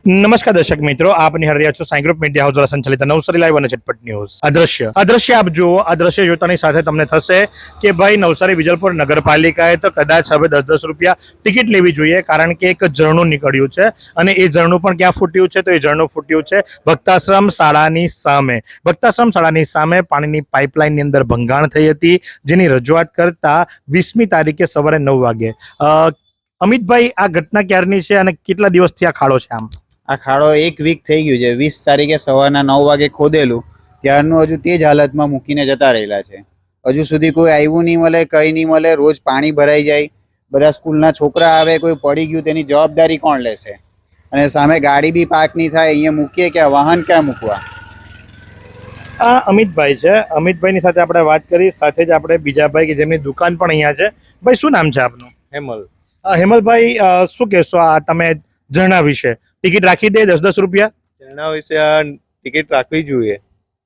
નમસ્કાર દર્શક મિત્રો, આપ નિહાળી રહ્યા છો સાઈ ગ્રુપ મીડિયા હાઉસ દ્વારા સંચાલિત નવસારી લાઈવ અને ઝટપટ ન્યૂઝ। આ દ્રશ્ય આપ જુઓ। આ દ્રશ્ય જોતાની સાથે તમને થશે કે ભાઈ નવસારી વિજલપુર નગરપાલિકાએ તો કદાચ હવે 10-10 રૂપિયા ટિકિટ લેવી જોઈએ, કારણ કે એક ઝરણું નીકળ્યું છે અને એ ઝરણું પણ ક્યાં ફૂટ્યું છે તો એ ઝરણું ફૂટ્યું છે ભક્તાશ્રમ શાળાની સામે। ભક્તાશ્રમ શાળાની સામે પાણીની પાઇપલાઇનની અંદર ભંગાણ થઈ હતી, જેની રજૂઆત કરતા 20મી તારીખે સવારે 9 વાગે અમિતભાઈ, આ ઘટના ક્યારની છે અને કેટલા દિવસથી આ ખાડો છે? આ ખાડો 1 વીક થઈ ગયું છે। 20 તારીખે સવારના 9 વાગે ખોદેલું, ત્યારનું હજુ તે જ હાલતમાં મૂકીને જતા રહેલા છે। હજુ સુધી કોઈ આવ્યું નહીં મળે, કંઈ નહીં મળે। રોજ પાણી ભરાઈ જાય, બધા સ્કૂલના છોકરા આવે, કોઈ પડી ગયું તેની જવાબદારી કોણ લેશે? અને સામે ગાડી બી પાર્ક નહીં થાય, અહીંયા મૂકીએ ક્યાં, વાહન ક્યાં મૂકવા? આ અમિતભાઈ છે। અમિતભાઈની સાથે આપણે વાત કરી, સાથે જ આપણે બીજા ભાઈ કે જેમની દુકાન પણ અહીંયા છે। ભાઈ, શું નામ છે આપનું? હેમલ। હેમલભાઈ, શું કહેશો આ તમે ઝરણા વિશે? ટિકિટ રાખી દે 10-10 રૂપિયા? ઝરણા વિશે ટિકિટ રાખવી જોઈએ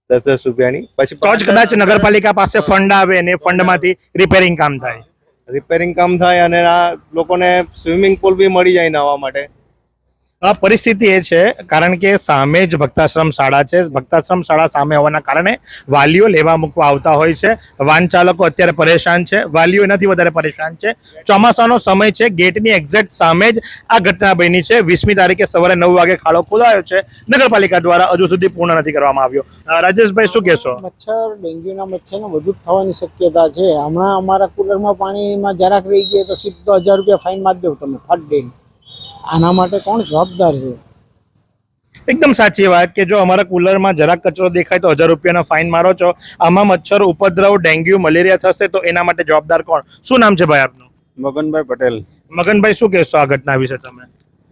10-10 રૂપિયાની, પછી તો જ કદાચ નગરપાલિકા પાસે ફંડ આવે અને ફંડમાંથી રિપેરિંગ કામ થાય। રિપેરિંગ કામ થાય અને આ લોકોને સ્વિમિંગ પુલ બી મળી જાય નાહવા માટે। આ પરિસ્થિતિ એ છે કારણ કે સામે જ ભક્તાશ્રમ શાળા છે। ભક્તાશ્રમ શાળા સામે હોવાના કારણે વાલીઓ લેવા મૂકવા આવતા હોય છે। વાહન ચાલકો અત્યારે પરેશાન છે, વાલીઓ એનાથી વધારે પરેશાન છે। ચોમાસાનો સમય છે, ગેટની એક્ઝેક્ટ સામે જ આ ઘટના બની છે। 20મી તારીખે સવારે 9 વાગે ખાડો ખોદાયો છે, નગરપાલિકા દ્વારા હજુ સુધી પૂર્ણ નથી કરવામાં આવ્યો। રાજેશભાઈ, શું કહેશો? મચ્છર, ડેન્ગ્યુના મચ્છરને વધુ થવાની શક્યતા છે। હમણાં અમારા કુલરમાં પાણીમાં જરાક રહી ગયો તો સીધો 1000 રૂપિયા ફાઇન મારી દઉં તમે ફટ દઈને। આના માટે કોણ જવાબદાર છે? એકદમ સાચી વાત કે જો અમારા કુલરમાં જરાક કચરો દેખાય તો 1000 રૂપિયાનો ફાઇન મારો છો। આમાં મચ્છર ઉપદ્રવ, ડેન્ગ્યુ, મલેરિયા થશે તો એના માટે જવાબદાર કોણ? શું નામ છે ભાઈ આપનું? મગનભાઈ પટેલ। મગનભાઈ, શું કહેશો આ ઘટના વિશે તમે?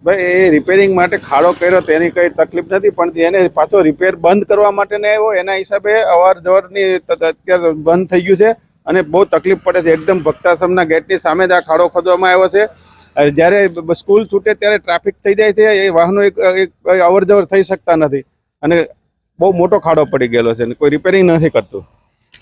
ભાઈ, એ રિપેરિંગ માટે ખાડો કર્યો તેની કઈ તકલીફ નથી, પણ એને પાછો રિપેર બંધ કરવા માટે ને આવ્યો, એના હિસાબે અવર જવરની અત્યારે બંધ થઈ ગયું છે અને બહુ તકલીફ પડે છે। એકદમ ભક્તાશ્રમના ગેટની સામે જ આ ખાડો ખોદવામાં આવ્યો છે। જ્યારે સ્કૂલ છૂટે ત્યારે ટ્રાફિક થઈ જાય છે, એ વાહનો અવર જવર થઈ શકતા નથી અને બહુ મોટો ખાડો પડી ગયેલો છે અને કોઈ રિપેરિંગ નથી કરતું।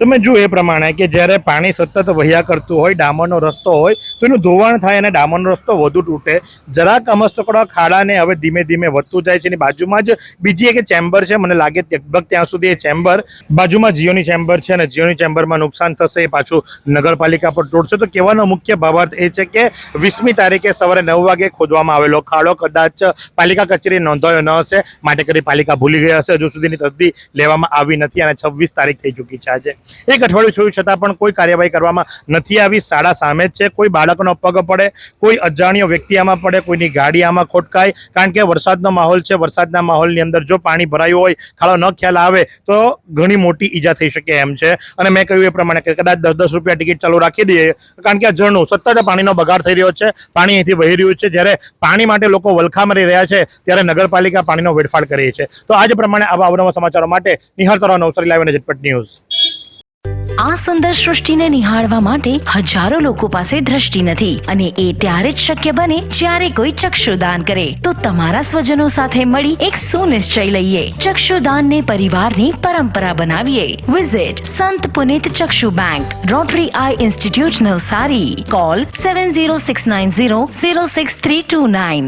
તમે જુઓ એ પ્રમાણે કે જ્યારે પાણી સતત વહ્યા કરતું હોય, ડામરનો રસ્તો હોય તો એનું ધોવાણ થાય અને ડામરનો રસ્તો વધુ તૂટે। જરાક અમસ્તકડો ખાડાને હવે ધીમે ધીમે વધતું જાય છે। એની બાજુમાં જ બીજી એક ચેમ્બર છે, મને લાગે લગભગ ત્યાં સુધી એ ચેમ્બર બાજુમાં જીઓની ચેમ્બર છે અને જીઓની ચેમ્બરમાં નુકસાન થશે, એ પાછું નગરપાલિકા પર તૂટશે। તો કહેવાનો મુખ્ય ભાવાર્થ એ છે કે 20મી તારીખે સવારે 9 વાગે ખોદવામાં આવેલો ખાડો કદાચ પાલિકા કચેરી નોંધાયો ન હશે, માટે કરી પાલિકા ભૂલી ગઈ હશે। હજુ સુધીની તસદી લેવામાં આવી નથી અને 26 તારીખ થઈ ચૂકી છે। આજે એક અઠવાડિયું થયું છતાં પણ કોઈ કાર્યવાહી કરવામાં નથી આવી। શાળા સામે જ છે, કોઈ બાળકનો પગ પડે, કોઈ અજાણ્યો વ્યક્તિ આમાં પડે, કોઈની ગાડી આમાં ખોટકાય, કારણ કે વરસાદનો માહોલ છે। વરસાદના માહોલની અંદર જો પાણી ભરાયું હોય, ખાડો ન ખ્યાલ આવે તો ઘણી મોટી ઈજા થઈ શકે એમ છે। અને મેં કહ્યું એ પ્રમાણે કે કદાચ 10-10 રૂપિયા ટિકિટ ચાલુ રાખી દઈએ, કારણ કે આ ઝરણું સતત પાણીનો બગાડ થઈ રહ્યો છે, પાણી અહીંથી વહી રહ્યું છે। જ્યારે પાણી માટે લોકો વલખા મારી રહ્યા છે ત્યારે નગરપાલિકા પાણીનો વેડફાટ કરી રહી છે। તો આજ પ્રમાણે આવા અવનવા સમાચારો માટે નિહાળતા રહો નવસારી લાઈવ અને ઝટપટ ન્યૂઝ। આ સુંદર સૃષ્ટિને નિહાળવા માટે હજારો લોકો પાસે દ્રષ્ટિ નથી અને એ ત્યારે જ શક્ય બને જ્યારે કોઈ ચક્ષુદાન કરે। તો તમારા સ્વજનો સાથે મળી એક સુનિશ્ચય લઈએ, ચક્ષુદાનને પરિવારની પરંપરા બનાવીએ। Visit Sant Punit Chakshu bank, Rotary eye institute Navsari. Call 7069006329।